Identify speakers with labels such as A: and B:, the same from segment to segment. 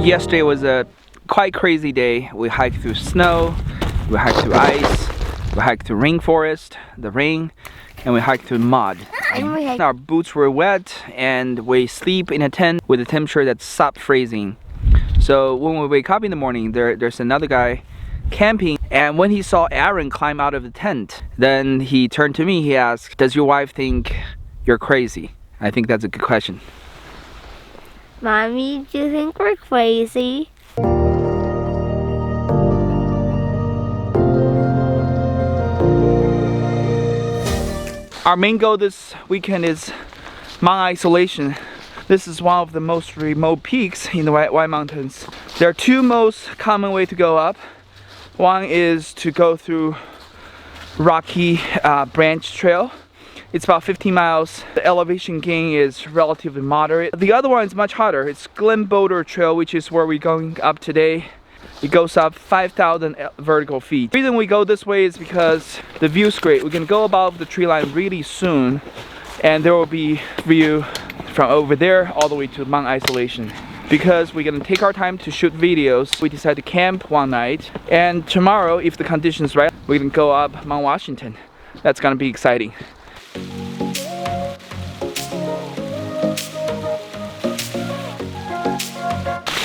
A: Yesterday was a quite crazy day. We hiked through snow, we hiked through ice, we hiked through rainforest, the rain, and we hiked through mud. Our boots were wet and we sleep in a tent with a temperature that stopped freezing. So when we wake up in the morning, there's another guy camping, and when he saw Aaron climb out of the tent, then he turned to me, he asked, "Does your wife think you're crazy?" I think that's a good question.
B: Mommy, do you think we're crazy?
A: Our main goal this weekend is Mount Isolation. This is one of the most remote peaks in the White Mountains. There are two most common ways to go up. One is to go through rocky branch trail. It's about 15 miles. The elevation gain is relatively moderate. The other one is much harder. It's Glen Boulder trail, which is where we're going up today. It goes up 5,000 vertical feet. The reason we go this way is because the view is great. We can go above the tree line really soon, and there will be view from over there all the way to Mount Isolation. Because we're gonna take our time to shoot videos, we decided to camp one night, and tomorrow, if the conditions right, we're gonna go up Mount Washington. That's gonna be exciting.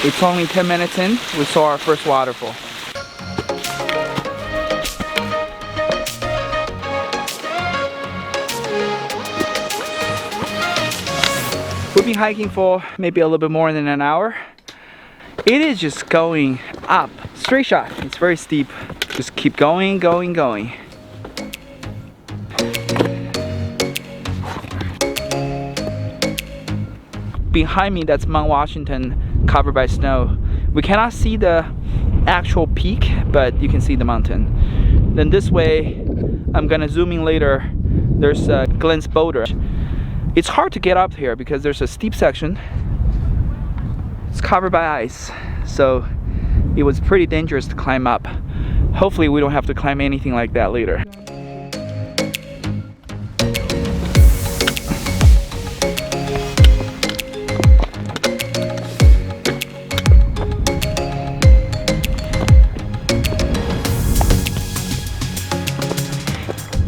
A: It's only 10 minutes in, we saw our first waterfall. We've been hiking for maybe a little bit more than an hour. It is just going up, straight shot. It's very steep. Just keep going, going, going. Behind me, that's Mount Washington, covered by snow. We cannot see the actual peak, but you can see the mountain. Then this way, I'm gonna zoom in later. There's Glen Boulder. It's hard to get up here because there's a steep section. It's covered by ice, so it was pretty dangerous to climb up. Hopefully we don't have to climb anything like that later.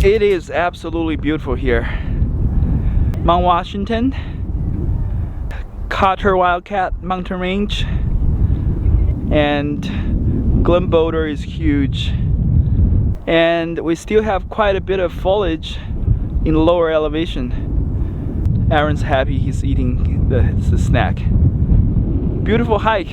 A: It is absolutely beautiful here. Mount Washington, Carter Wildcat Mountain Range, and Glen Boulder is huge. And we still have quite a bit of foliage in lower elevation. Aaron's happy he's eating the snack. Beautiful hike.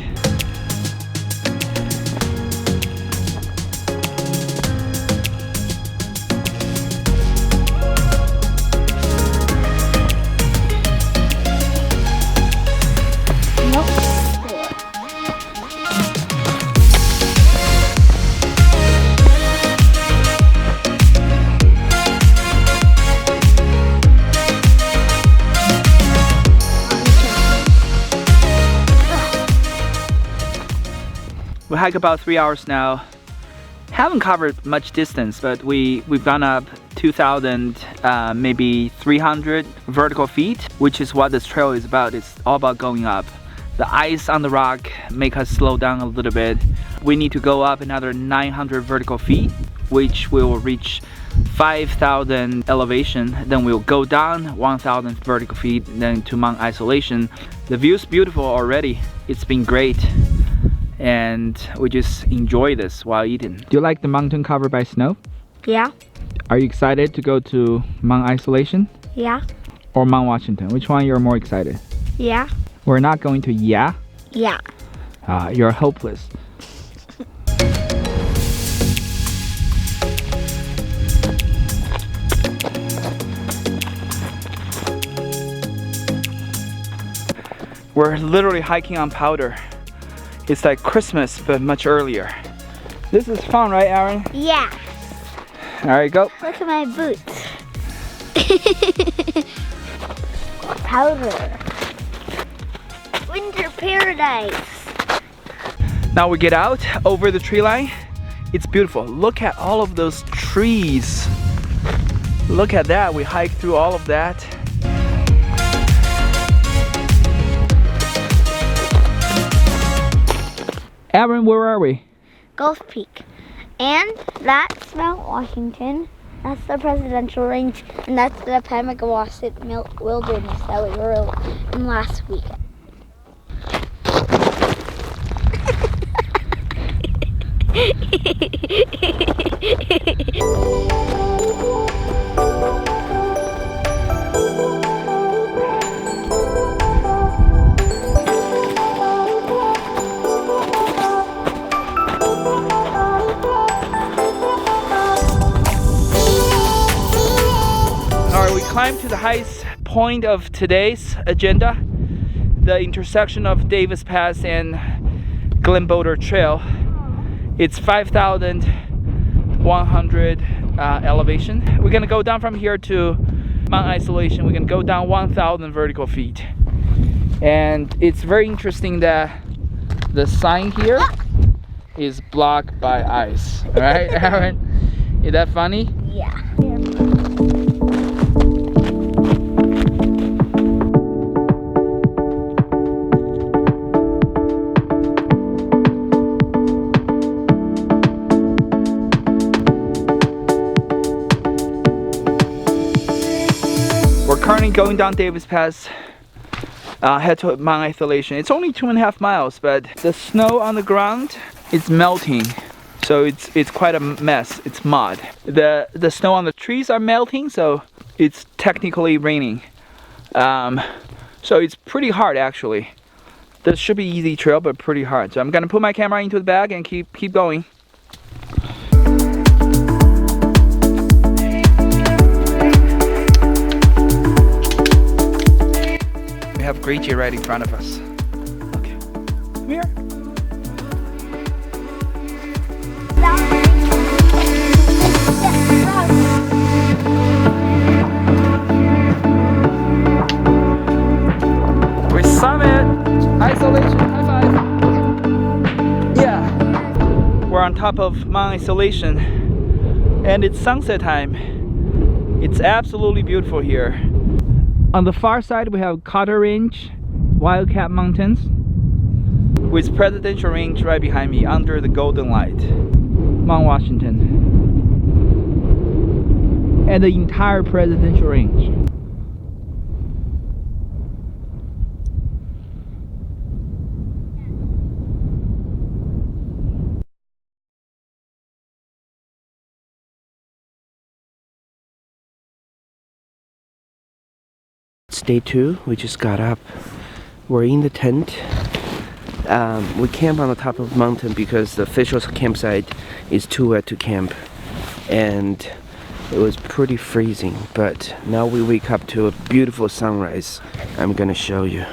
A: We hike about 3 hours now. Haven't covered much distance, but we've gone up 2,000, maybe 300 vertical feet, which is what this trail is about. It's all about going up. The ice on the rock make us slow down a little bit. We need to go up another 900 vertical feet, which we will reach 5,000 elevation. Then we'll go down 1,000 vertical feet, then to Mount Isolation. The view is beautiful already. It's been great. And we just enjoy this while eating. Do you like the mountain covered by snow?
B: Yeah.
A: Are you excited to go to Mount Isolation?
B: Yeah.
A: Or Mount Washington? Which one you're more excited?
B: Yeah.
A: We're not going to yeah?
B: Yeah.
A: You're hopeless. We're literally hiking on powder. It's like Christmas, but much earlier. This is fun, right, Aaron?
B: Yeah.
A: All right, go.
B: Look at my boots. Powder. Winter paradise.
A: Now we get out over the tree line. It's beautiful. Look at all of those trees. Look at that. We hiked through all of that. Aaron, where are we?
B: Gulf Peak. And that's Mount Washington. That's the presidential range. And that's the Pemigewasset wilderness that we were in last week.
A: Alright, we climbed to the highest point of today's agenda, the intersection of Davis Pass and Glen Boulder Trail. It's 5,100 elevation. We're gonna go down from here to Mount Isolation. We're gonna go down 1,000 vertical feet. And it's very interesting that the sign here is blocked by ice. Right, Aaron? Is that funny?
B: Yeah.
A: We're currently going down Davis Pass, head to Mount Isolation. It's only 2.5 miles, but the snow on the ground is melting, so it's quite a mess. It's mud. The snow on the trees are melting, so it's technically raining. So it's pretty hard actually. This should be easy trail, but pretty hard. So I'm gonna put my camera into the bag and keep going. We have Gracie right in front of us. Okay, come here. We summit Isolation. High five. Yeah, we're on top of Mount Isolation, and it's sunset time. It's absolutely beautiful here. On the far side, we have Carter Range, Wildcat Mountains, with Presidential Range right behind me under the golden light. Mount Washington. And the entire Presidential Range.
C: It's day 2. We just got up. We're in the tent. We camp on the top of the mountain because the official campsite is too wet to camp, and it was pretty freezing, but now we wake up to a beautiful sunrise. I'm gonna show you.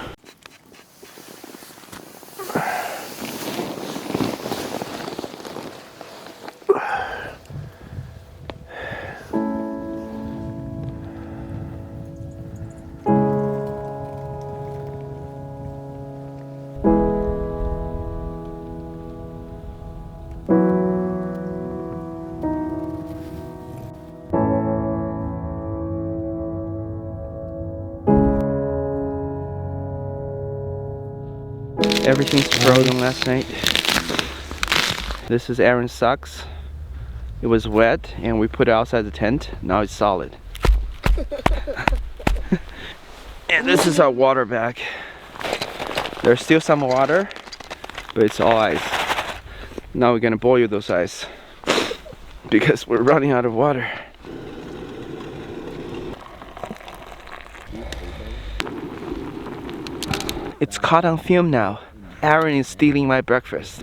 C: Everything's frozen last night. This is Aaron's socks. It was wet and we put it outside the tent. Now it's solid. And this is our water bag. There's still some water, but it's all ice. Now we're gonna boil those ice because we're running out of water. It's caught on film now. Aaron is stealing my breakfast.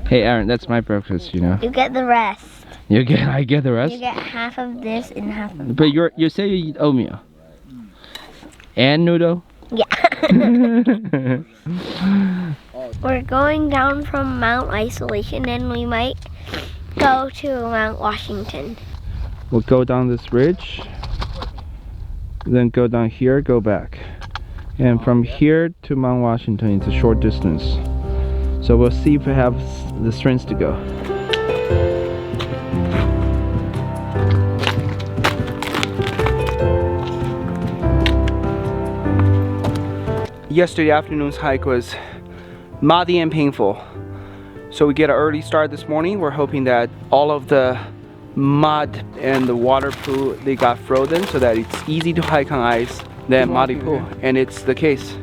A: Hey Aaron, that's my breakfast, you know.
B: You get the rest.
A: I get the rest?
B: You get half of this and half of that.
A: But you say you eat oatmeal. And noodle?
B: Yeah. We're going down from Mount Isolation and we might go to Mount Washington.
A: We'll go down this ridge, then go down here, go back. And from here to Mount Washington, it's a short distance. So we'll see if we have the strength to go. Yesterday afternoon's hike was muddy and painful. So we get an early start this morning. We're hoping that all of the mud and the water pool, they got frozen so that it's easy to hike on ice than muddy pool, and it's the case.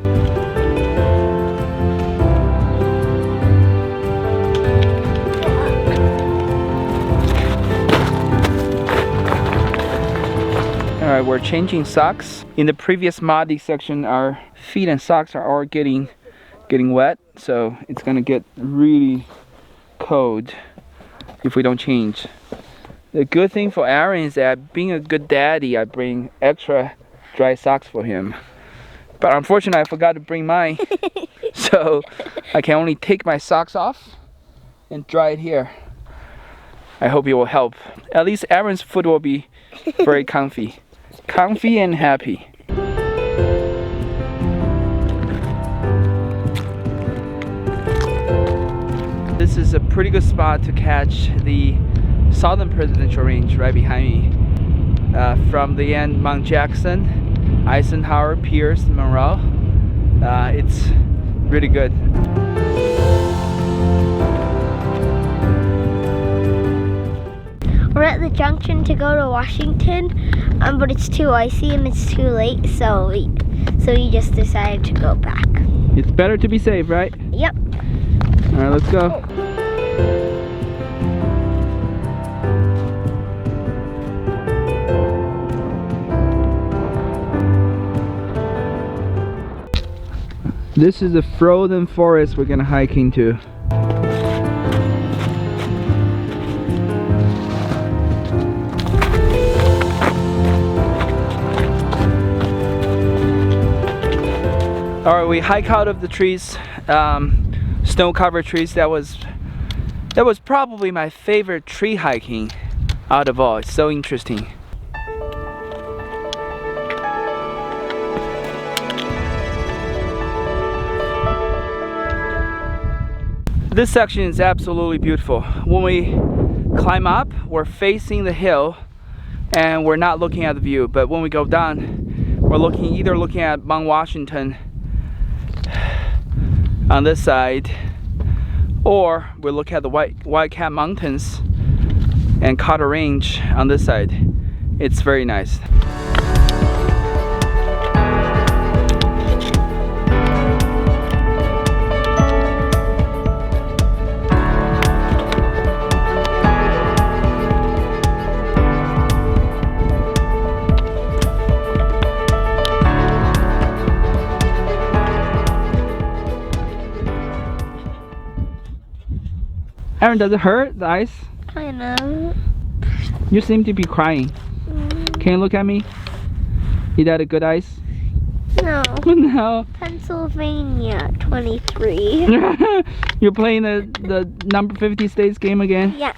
A: Alright, we're changing socks. In the previous muddy section, our feet and socks are all getting wet, so it's gonna get really cold if we don't change. The good thing for Aaron is that being a good daddy, I bring extra dry socks for him. But unfortunately, I forgot to bring mine. So I can only take my socks off and dry it here. I hope it will help. At least Aaron's foot will be very comfy. Comfy and happy. This is a pretty good spot to catch the southern presidential range right behind me. From the end, Mount Jackson, Eisenhower, Pierce, Monroe. It's really good.
B: We're at the junction to go to Washington, but it's too icy and it's too late, so we just decided to go back.
A: It's better to be safe, right?
B: Yep.
A: Alright, let's go. This is the frozen forest we're gonna hike into. Alright, we hike out of the trees, snow-covered trees. That was probably my favorite tree hiking out of all. It's so interesting. This section is absolutely beautiful. When we climb up, we're facing the hill and we're not looking at the view. But when we go down, we're either looking at Mount Washington on this side, or we look at the White-Cap Mountains and Carter Range on this side. It's very nice. Aaron, does it hurt, the ice?
B: Kind of.
A: You seem to be crying. Can you look at me? Is that a good ice?
B: No.
A: No.
B: Pennsylvania 23.
A: You're playing the number 50 states game again?
B: Yeah.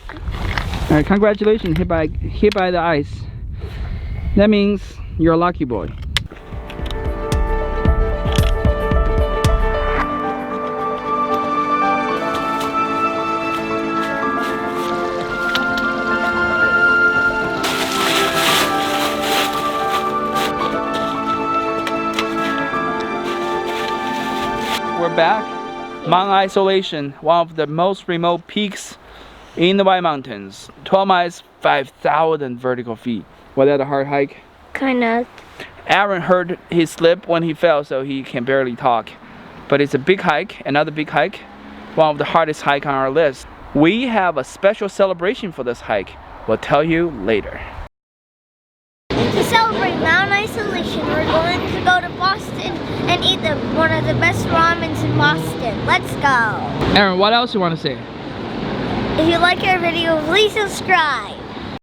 A: Alright, congratulations, hit by the ice. That means you're a lucky boy. We're back. Mount Isolation, one of the most remote peaks in the White Mountains. 12 miles, 5,000 vertical feet. Was that a hard hike?
B: Kind of.
A: Aaron hurt his slip when he fell, so he can barely talk. But it's a big hike, another big hike. One of the hardest hikes on our list. We have a special celebration for this hike. We'll tell you later.
B: To celebrate Mount Isolation, we're going to go to Boston and eat one of the best ramens in Boston. Let's go.
A: Aaron, what else you want to say?
B: If you like our video, please subscribe.